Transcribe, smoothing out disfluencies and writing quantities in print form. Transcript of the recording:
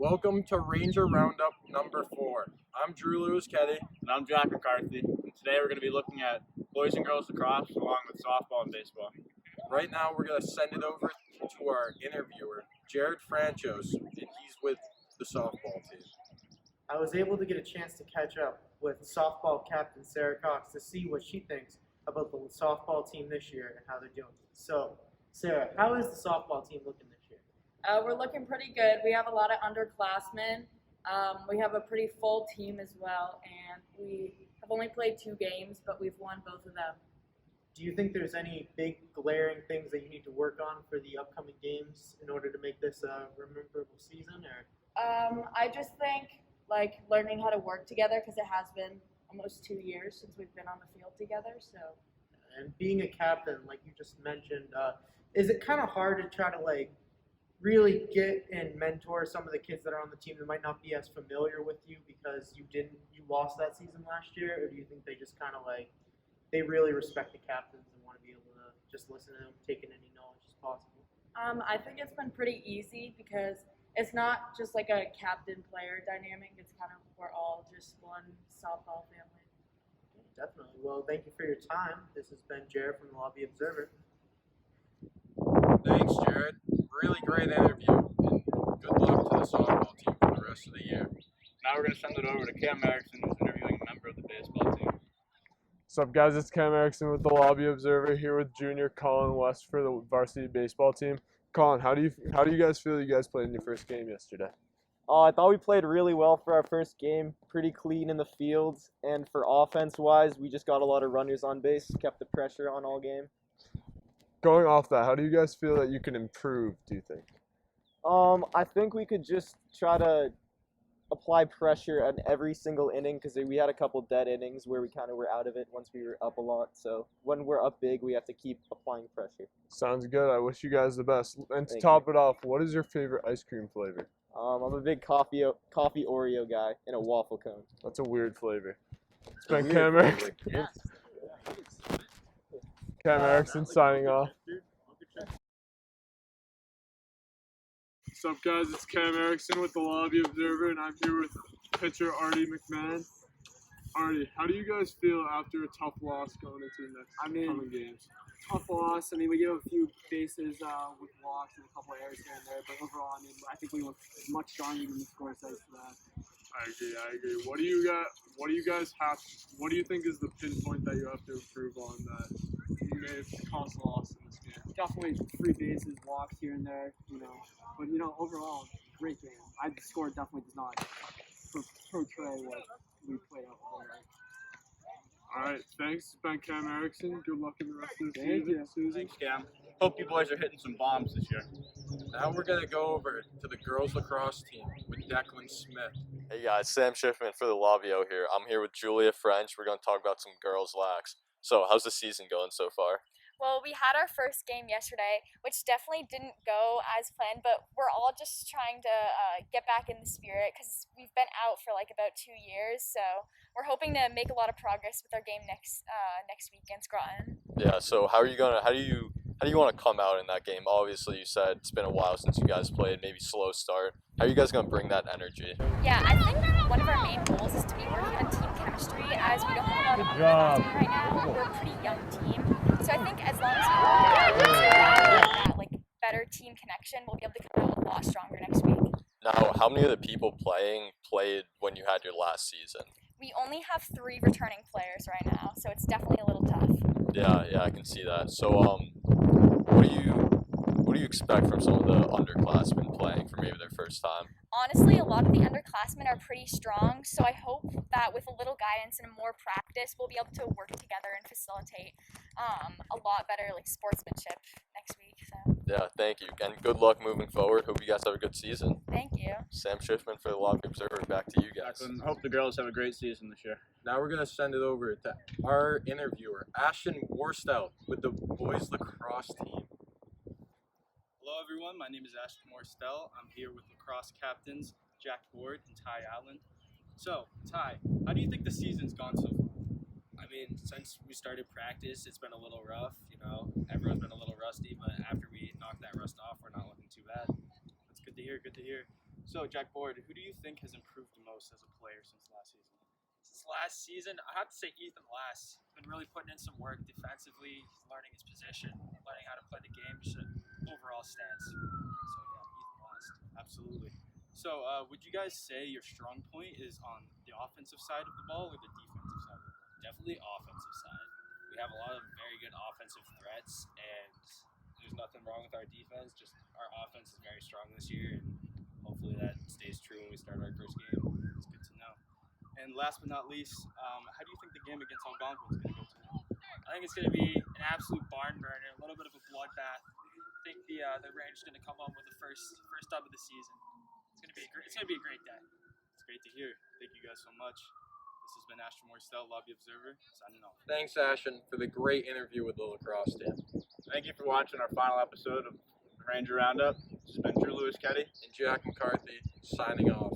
Welcome to Ranger Roundup number 4. I'm Drew Lewis Keddy. And I'm Jack McCarthy. And today we're going to be looking at boys and girls lacrosse along with softball and baseball. Right now we're going to send it over to our interviewer, Jared Franchos, and he's with the softball team. I was able to get a chance to catch up with softball captain Sarah Cox to see what she thinks about the softball team this year and how they're doing. So, Sarah, how is the softball team looking this year? We're looking pretty good. We have a lot of underclassmen. We have a pretty full team as well, and we have only played 2 games, but we've won both of them. Do you think there's any big glaring things that you need to work on for the upcoming games in order to make this a memorable season? Or I just think learning how to work together, because it has been almost 2 years since we've been on the field together. So, and being a captain, like you just mentioned, is it kind of hard to try to really get and mentor some of the kids that are on the team that might not be as familiar with you because you lost that season last year? Or do you think they just kind of they really respect the captains and want to be able to just listen to them, take in any knowledge as possible? I think it's been pretty easy because it's not just like a captain-player dynamic. It's kind of we're all just one softball family. Okay, definitely. Well, thank you for your time. This has been Jared from the Lobby Observer. Thanks, Jared. Really great interview, and good luck to the softball team for the rest of the year. Now we're going to send it over to Cam Erickson, who's interviewing a member of the baseball team. What's up, guys? It's Cam Erickson with the Lobby Observer here with junior Colin West for the varsity baseball team. Colin, how do you guys feel you guys played in your first game yesterday? I thought we played really well for our first game, pretty clean in the fields, and for offense-wise, we just got a lot of runners on base, kept the pressure on all game. Going off that, how do you guys feel that you can improve, do you think? I think we could just try to apply pressure at every single inning because we had a couple dead innings where we kind of were out of it once we were up a lot. So when we're up big, we have to keep applying pressure. Sounds good. I wish you guys the best. And to Thank top it off, what is your favorite ice cream flavor? I'm a big coffee Oreo guy in a waffle cone. That's a weird flavor. It's been Cam Erickson. Yeah. Cam Erickson signing off. What's up, guys? It's Cam Erickson with the Lobby Observer, and I'm here with pitcher Artie McMahon. Artie, how do you guys feel after a tough loss going into the next coming games? Tough loss. I mean, we gave a few bases with walks and a couple errors here and there, but overall, I think we look much stronger than the score says for that. I agree. What do you think is the pinpoint that you have to improve on that you may have caused a loss in this game? Definitely 3 bases, walks here and there, But, overall, great game. The score definitely does not portray what we played out for. All right, thanks. It's been Cam Erickson. Good luck in the rest of the Thank season. you. Susie. Thanks, Cam. Hope you boys are hitting some bombs this year. Now we're going to go over to the girls lacrosse team with Declan Smith. Hey guys, Sam Schiffman for the Lavio here. I'm here with Julia French. We're going to talk about some girls' lax. So, how's the season going so far? Well, we had our first game yesterday, which definitely didn't go as planned, but we're all just trying to get back in the spirit because we've been out for about 2 years, so we're hoping to make a lot of progress with our game next week against Groton. Yeah, so how do you want to come out in that game? Obviously, you said it's been a while since you guys played, maybe slow start. How are you guys going to bring that energy? Yeah, I think one of our main goals is to be working on team chemistry, as we don't have a lot of underclassmen right now. We're a pretty young team, so I think as long as we have that better team connection, we'll be able to come out a lot stronger next week. Now, how many of the people played when you had your last season? We only have 3 returning players right now, so it's definitely a little tough. Yeah, I can see that. So, what do you expect from some of the underclassmen playing for maybe their first time? Honestly, a lot of the underclassmen are pretty strong, so I hope that with a little guidance and more practice, we'll be able to work together and facilitate a lot better sportsmanship next week. So. Yeah, thank you, and good luck moving forward. Hope you guys have a good season. Thank you. Sam Schiffman for the Lobby Observer. Back to you guys. Hope the girls have a great season this year. Now we're going to send it over to our interviewer, Ashton Worstel, with the boys lacrosse team. Hello everyone, my name is Ashton Morstel. I'm here with lacrosse captains Jack Ward and Ty Allen. So, Ty, how do you think the season's gone so far? I mean, since we started practice, it's been a little rough, everyone's been a little rusty, but after we knocked that rust off, we're not looking too bad. That's good to hear, So, Jack Board, who do you think has improved the most as a player since last season? Since last season, I have to say Ethan Lass. He's been really putting in some work defensively, learning his position, learning how to play the game, just an overall stance. So yeah, Ethan Lass. Absolutely. So, would you guys say your strong point is on the offensive side of the ball or the defensive side of the ball? Definitely offensive side. We have a lot of very good offensive threats, and there's nothing wrong with our defense. Just our offense is very strong this year, and hopefully that stays true when we start our first game. It's good to know. And last but not least, how do you think the game against Algonquin is going to go today? I think it's going to be an absolute barn burner, a little bit of a bloodbath. I think the Rangers are going to come home with the first dub of the season. It's going to be a great day. It's great to hear. Thank you guys so much. This has been Ashton Morstel, Lobby Observer, signing off. Thanks, Ashton, for the great interview with the lacrosse team. Thank you for watching our final episode of the Ranger Roundup. This has been Drew Lewis Ketty And Jack McCarthy signing off.